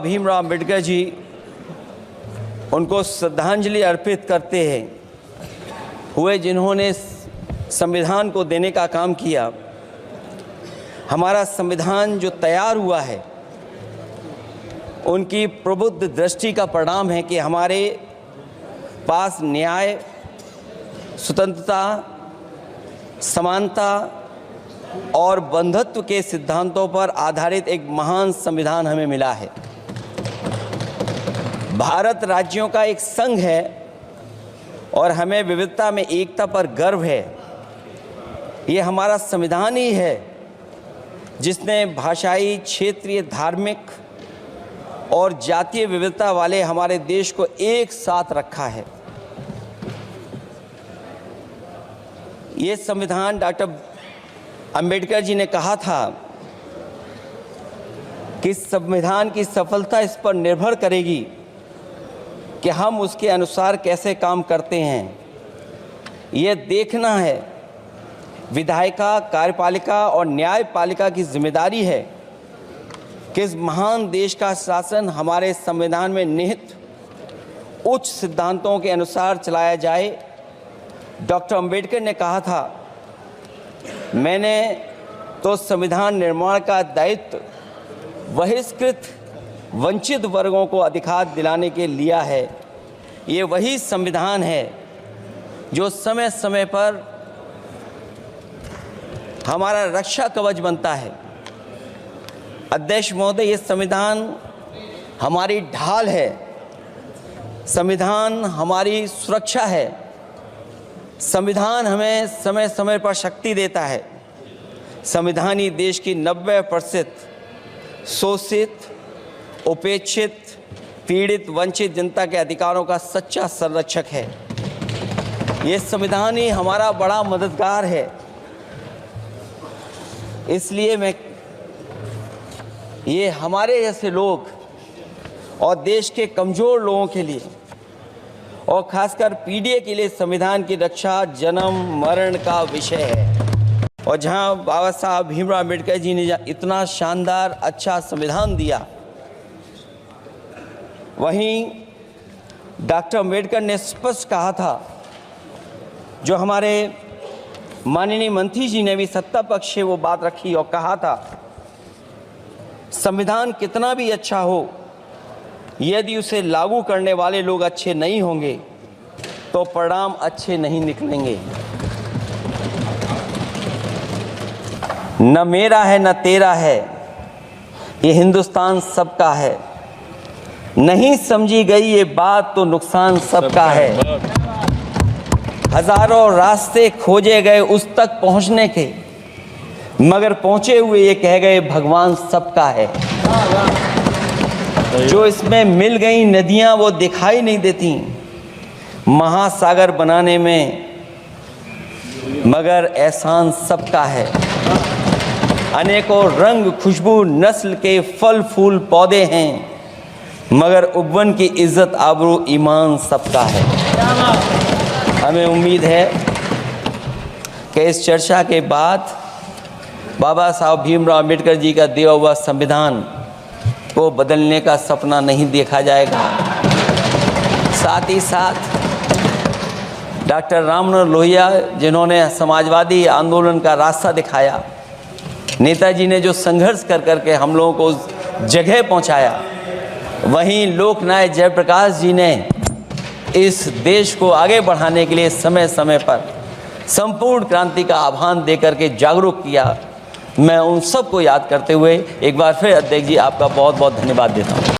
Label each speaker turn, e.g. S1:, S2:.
S1: भीमराव अम्बेडकर जी, उनको श्रद्धांजलि अर्पित करते हैं हुए जिन्होंने संविधान को देने का काम किया। हमारा संविधान जो तैयार हुआ है उनकी प्रबुद्ध दृष्टि का परिणाम है कि हमारे पास न्याय, स्वतंत्रता, समानता और बंधुत्व के सिद्धांतों पर आधारित एक महान संविधान हमें मिला है। भारत राज्यों का एक संघ है और हमें विविधता में एकता पर गर्व है। ये हमारा संविधान ही है जिसने भाषाई, क्षेत्रीय, धार्मिक और जातीय विविधता वाले हमारे देश को एक साथ रखा है। ये संविधान डॉक्टर अंबेडकर जी ने कहा था कि संविधान की सफलता इस पर निर्भर करेगी कि हम उसके अनुसार कैसे काम करते हैं। ये देखना है, विधायिका, कार्यपालिका और न्यायपालिका की जिम्मेदारी है कि इस महान देश का शासन हमारे संविधान में निहित उच्च सिद्धांतों के अनुसार चलाया जाए। डॉक्टर अंबेडकर ने कहा था, मैंने तो संविधान निर्माण का दायित्व बहिष्कृत वंचित वर्गों को अधिकार दिलाने के लिया है। ये वही संविधान है जो समय समय पर हमारा रक्षा कवच बनता है। अध्यक्ष महोदय, ये संविधान हमारी ढाल है, संविधान हमारी सुरक्षा है, संविधान हमें समय समय पर शक्ति देता है। संविधान ही देश की 90% शोषित, उपेक्षित, पीड़ित, वंचित जनता के अधिकारों का सच्चा संरक्षक है। ये संविधान ही हमारा बड़ा मददगार है। इसलिए ये हमारे जैसे लोग और देश के कमज़ोर लोगों के लिए और खासकर पीढ़ी के लिए संविधान की रक्षा जन्म मरण का विषय है। और जहां बाबा साहब भीमराव अम्बेडकर जी ने इतना शानदार अच्छा संविधान दिया, वहीं डॉक्टर अम्बेडकर ने स्पष्ट कहा था, जो हमारे माननीय मंत्री जी ने भी सत्ता पक्ष से वो बात रखी और कहा था, संविधान कितना भी अच्छा हो, यदि उसे लागू करने वाले लोग अच्छे नहीं होंगे तो परिणाम अच्छे नहीं निकलेंगे। न मेरा है न तेरा है, ये हिंदुस्तान सबका है। नहीं समझी गई ये बात तो नुकसान सबका है। हजारों रास्ते खोजे गए उस तक पहुंचने के, मगर पहुंचे हुए ये कह गए भगवान सबका है। जो इसमें मिल गई नदियां वो दिखाई नहीं देती महासागर बनाने में, मगर एहसान सबका है। अनेकों रंग, खुशबू, नस्ल के फल फूल पौधे हैं, मगर उपवन की इज्जत, आबरू, ईमान सबका है। हमें उम्मीद है कि इस चर्चा के बाद बाबा साहब भीमराव अम्बेडकर जी का दिया हुआ संविधान को बदलने का सपना नहीं देखा जाएगा। साथ ही साथ डॉक्टर राममनोहर लोहिया, जिन्होंने समाजवादी आंदोलन का रास्ता दिखाया, नेताजी ने जो संघर्ष कर करके हम लोगों को उस जगह पहुंचाया, वहीं लोकनायक जयप्रकाश जी ने इस देश को आगे बढ़ाने के लिए समय समय पर संपूर्ण क्रांति का आह्वान देकर के जागरूक किया। मैं उन सबको याद करते हुए एक बार फिर अध्यक्ष जी आपका बहुत बहुत धन्यवाद देता हूँ।